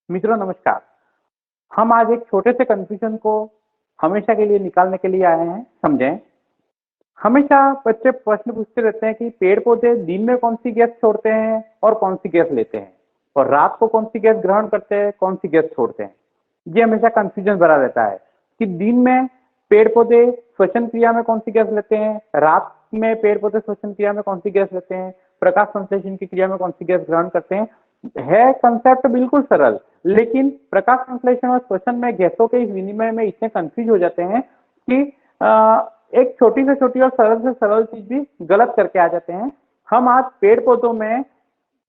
मित्रों नमस्कार। हम आज एक छोटे से कंफ्यूजन को हमेशा के लिए निकालने के लिए आए हैं। समझें, हमेशा बच्चे प्रश्न पूछते रहते हैं कि पेड़ पौधे दिन में कौन सी गैस छोड़ते हैं और कौन सी गैस लेते हैं, और रात को कौन सी गैस ग्रहण करते हैं, कौन सी गैस छोड़ते हैं। ये हमेशा कंफ्यूजन भरा रहता है कि दिन में पेड़ पौधे श्वसन क्रिया में कौन सी गैस लेते हैं, रात में पेड़ पौधे श्वसन क्रिया में कौन सी गैस लेते हैं, प्रकाश संश्लेषण की क्रिया में कौन सी गैस ग्रहण करते हैं। है कंसेप्ट बिल्कुल सरल, लेकिन प्रकाश संश्लेषण और श्वसन में गैसों के इस विनिमय में इतने कंफ्यूज हो जाते हैं कि एक छोटी से छोटी और सरल से सरल चीज भी गलत करके आ जाते हैं। हम आज पेड़ पौधों में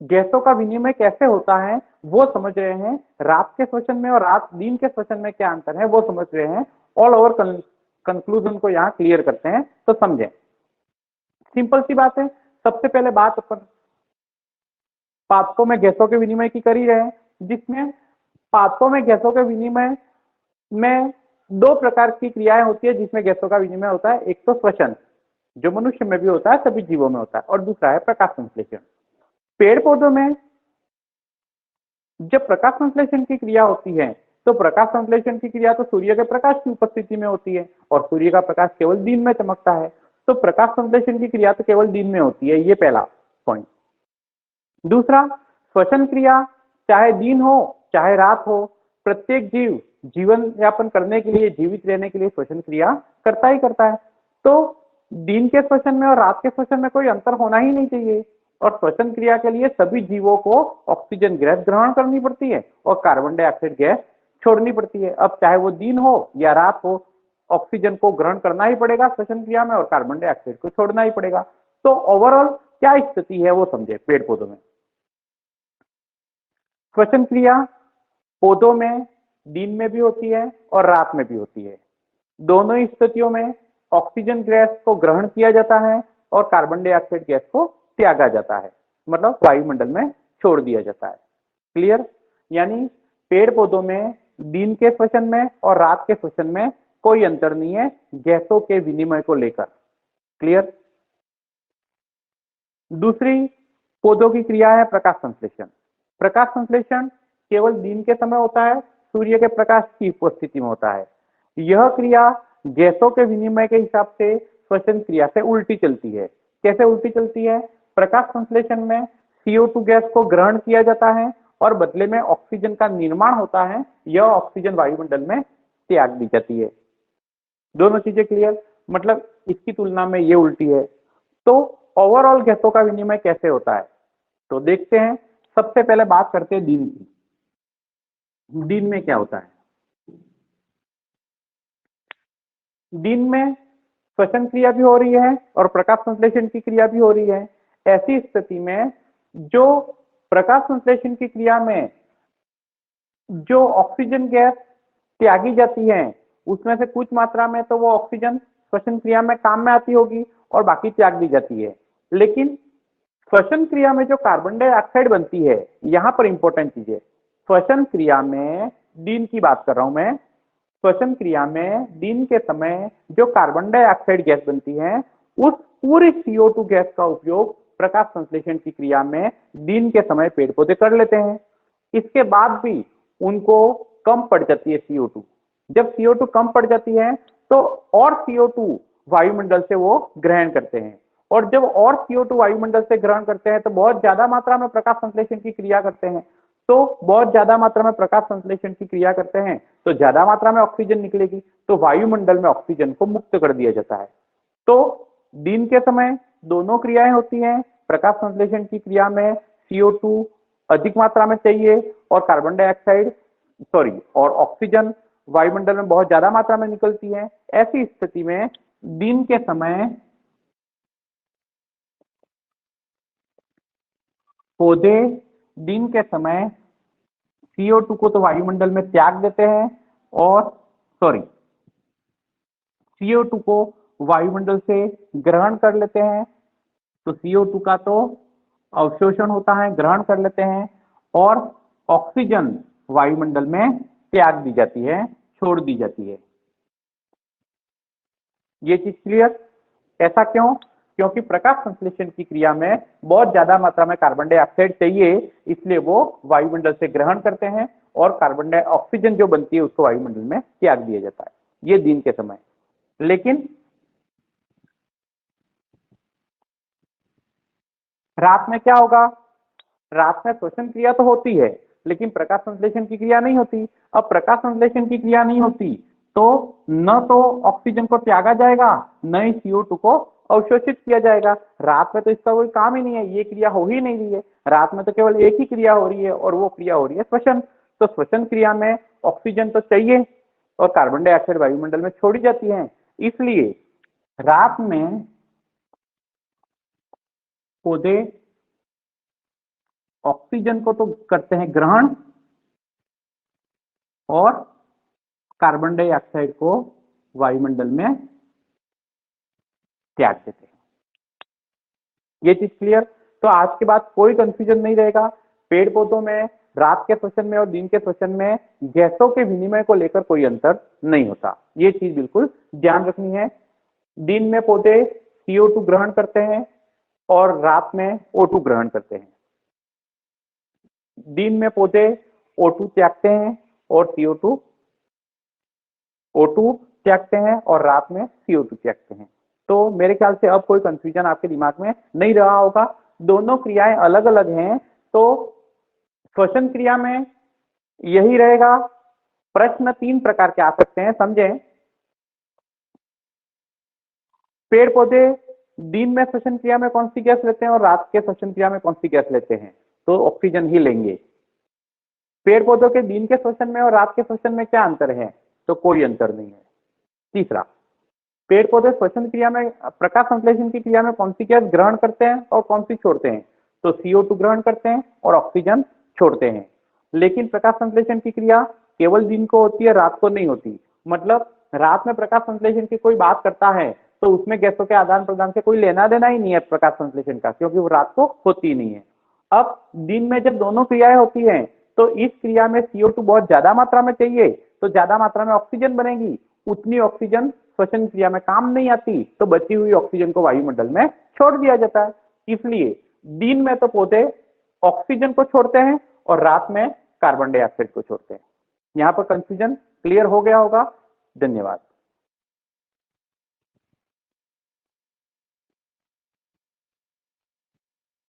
गैसों का विनिमय कैसे होता है वो समझ रहे हैं, रात के श्वसन में और रात दिन के श्वसन में क्या अंतर है वो समझ रहे हैं। ऑल ओवर कंक्लूजन को यहाँ क्लियर करते हैं, तो समझें। सिंपल सी बात है, सबसे पहले बात अपन पादपों में गैसों के विनिमय की कर ही रहे हैं, जिसमें पादपों में गैसों के विनिमय में दो प्रकार की क्रियाएं होती है जिसमें गैसों का विनिमय होता है। एक तो श्वसन, जो मनुष्य में भी होता है, सभी जीवों में होता है, और दूसरा है प्रकाश संश्लेषण। पेड़ पौधों में जब प्रकाश संश्लेषण की क्रिया होती है तो प्रकाश संश्लेषण की क्रिया तो सूर्य के प्रकाश की उपस्थिति में होती है, और सूर्य का प्रकाश केवल दिन में चमकता है, तो प्रकाश संश्लेषण की क्रिया तो केवल दिन में होती है। ये पहला पॉइंट। दूसरा, श्वसन क्रिया चाहे दिन हो चाहे रात हो, प्रत्येक जीव जीवन यापन करने के लिए, जीवित रहने के लिए श्वसन क्रिया करता ही करता है। तो दिन के श्वसन में और रात के श्वसन में कोई अंतर होना ही नहीं चाहिए, और श्वसन क्रिया के लिए सभी जीवों को ऑक्सीजन गैस ग्रहण करनी पड़ती है और कार्बन डाइऑक्साइड गैस छोड़नी पड़ती है। अब चाहे वो दिन हो या रात हो, ऑक्सीजन को ग्रहण करना ही पड़ेगा श्वसन क्रिया में और कार्बन डाइऑक्साइड को छोड़ना ही पड़ेगा। तो ओवरऑल क्या स्थिति है वो समझे। पेड़ पौधों में श्वसन क्रिया पौधों में दिन में भी होती है और रात में भी होती है। दोनों ही स्थितियों में ऑक्सीजन गैस को ग्रहण किया जाता है और कार्बन डाइऑक्साइड गैस को त्यागा जाता है, मतलब वायुमंडल में छोड़ दिया जाता है। क्लियर? यानी पेड़ पौधों में दिन के श्वसन में और रात के श्वसन में कोई अंतर नहीं है गैसों के विनिमय को लेकर। क्लियर? दूसरी पौधों की क्रिया है प्रकाश संश्लेषण। प्रकाश संश्लेषण केवल दिन के समय होता है, सूर्य के प्रकाश की उपस्थिति में होता है। यह क्रिया गैसों के विनिमय के हिसाब से श्वसन क्रिया से उल्टी चलती है। कैसे उल्टी चलती है? प्रकाश संश्लेषण में CO2 गैस को ग्रहण किया जाता है और बदले में ऑक्सीजन का निर्माण होता है। यह ऑक्सीजन वायुमंडल में त्याग दी जाती है। दोनों चीजें क्लियर? मतलब इसकी तुलना में ये उल्टी है। तो ओवरऑल गैसों का विनिमय कैसे होता है तो देखते हैं। सबसे पहले बात करते हैं दिन की। दिन में क्या होता है? दिन में श्वसन क्रिया भी हो रही है और प्रकाश संश्लेषण की क्रिया भी हो रही है। ऐसी स्थिति में जो प्रकाश संश्लेषण की क्रिया में जो ऑक्सीजन गैस त्यागी जाती है उसमें से कुछ मात्रा में तो वो ऑक्सीजन श्वसन क्रिया में काम में आती होगी और बाकी त्याग दी जाती है। लेकिन श्वसन क्रिया में जो कार्बन डाइऑक्साइड बनती है, यहां पर इंपॉर्टेंट चीज है, श्वसन क्रिया में दिन की बात कर रहा हूं मैं। श्वसन क्रिया में दिन के समय जो कार्बन डाइऑक्साइड गैस बनती है उस पूरी CO2 गैस का उपयोग प्रकाश संश्लेषण की क्रिया में दिन के समय पेड़ पौधे कर लेते हैं। इसके बाद भी उनको कम पड़ जाती है CO2। जब CO2 कम पड़ जाती है तो और CO2 वायुमंडल से वो ग्रहण करते हैं, और जब और CO2 वायुमंडल से ग्रहण करते हैं तो बहुत ज्यादा मात्रा में प्रकाश संश्लेषण की क्रिया करते हैं। तो बहुत ज्यादा मात्रा में प्रकाश संश्लेषण की क्रिया करते हैं तो ज्यादा मात्रा में ऑक्सीजन निकलेगी, तो वायुमंडल में ऑक्सीजन को मुक्त कर दिया जाता है। तो दिन के समय दोनों क्रियाएं होती हैं। प्रकाश संश्लेषण की क्रिया में CO2 अधिक मात्रा में चाहिए और कार्बन डाइऑक्साइड और ऑक्सीजन वायुमंडल में बहुत ज्यादा मात्रा में निकलती है। ऐसी स्थिति में दिन के समय पौधे दिन के समय CO2 को तो वायुमंडल में त्याग देते हैं और CO2 को वायुमंडल से ग्रहण कर लेते हैं। तो CO2 का तो अवशोषण होता है, ग्रहण कर लेते हैं, और ऑक्सीजन वायुमंडल में त्याग दी जाती है, छोड़ दी जाती है। ये चीज क्लियर? ऐसा क्यों? क्योंकि प्रकाश संश्लेषण की क्रिया में बहुत ज्यादा मात्रा में कार्बन डाइऑक्साइड चाहिए, इसलिए वो वायुमंडल से ग्रहण करते हैं और कार्बन डाइऑक्साइड ऑक्सीजन जो बनती है उसको वायुमंडल में त्याग दिया जाता है, ये दिन के समय। लेकिन रात में क्या होगा? रात में श्वसन क्रिया तो होती है लेकिन प्रकाश संश्लेषण की क्रिया नहीं होती। अब प्रकाश संश्लेषण की क्रिया नहीं होती तो न तो ऑक्सीजन को त्यागा जाएगा न ही CO2 को अवशोषित किया जाएगा। रात में तो इसका कोई काम ही नहीं है, ये क्रिया हो ही नहीं रही है। रात में तो केवल एक ही क्रिया हो रही है और वो क्रिया हो रही है श्वसन। तो श्वसन क्रिया में ऑक्सीजन तो चाहिए और कार्बन डाइऑक्साइड वायुमंडल में छोड़ी जाती है। इसलिए रात में पौधे ऑक्सीजन को तो करते हैं ग्रहण और कार्बन डाइऑक्साइड को वायुमंडल में त्याग देते हैं। ये चीज क्लियर? तो आज के बाद कोई कंफ्यूजन नहीं रहेगा। पेड़ पौधों में रात के श्वसन में और दिन के श्वसन में गैसों के विनिमय को लेकर कोई अंतर नहीं होता, ये चीज बिल्कुल ध्यान रखनी है। दिन में पौधे CO2 ग्रहण करते हैं और रात में O2 ग्रहण करते हैं। दिन में पौधे O2 त्यागते हैं और O2 त्यागते हैं और रात में CO2 त्यागते हैं। तो मेरे ख्याल से अब कोई कंफ्यूजन आपके दिमाग में नहीं रहा होगा। दोनों क्रियाएं अलग अलग हैं, तो श्वसन क्रिया में यही रहेगा। प्रश्न 3 प्रकार के आ सकते हैं, समझें। पेड़ पौधे दिन में श्वसन क्रिया में कौन सी गैस लेते हैं और रात के श्वसन क्रिया में कौन सी गैस लेते हैं? तो ऑक्सीजन ही लेंगे। पेड़ पौधों के दिन के श्वसन में और रात के श्वसन में क्या अंतर है? तो कोई अंतर नहीं है। तीसरा, पेड़ पौधे श्वसन क्रिया में प्रकाश संश्लेषण की क्रिया में कौन सी गैस ग्रहण करते हैं और कौन सी छोड़ते हैं? तो CO2 ग्रहण करते हैं और ऑक्सीजन छोड़ते हैं। लेकिन प्रकाश संश्लेषण की क्रिया केवल दिन को होती है, रात को नहीं होती। मतलब रात में प्रकाश संश्लेषण की कोई बात करता है तो उसमें गैसों के आदान प्रदान से कोई लेना देना ही नहीं है प्रकाश संश्लेषण का, क्योंकि वो रात को होती ही नहीं है। अब दिन में जब दोनों क्रियाएं होती हैं तो इस क्रिया में CO2 बहुत ज्यादा मात्रा में चाहिए, तो ज्यादा मात्रा में ऑक्सीजन बनेगी। उतनी ऑक्सीजन श्वसन क्रिया में काम नहीं आती, तो बची हुई ऑक्सीजन को वायुमंडल में छोड़ दिया जाता है। इसलिए दिन में तो पौधे ऑक्सीजन को छोड़ते हैं और रात में कार्बन डाइऑक्साइड को छोड़ते हैं। यहाँ पर कंफ्यूजन क्लियर हो गया होगा। धन्यवाद।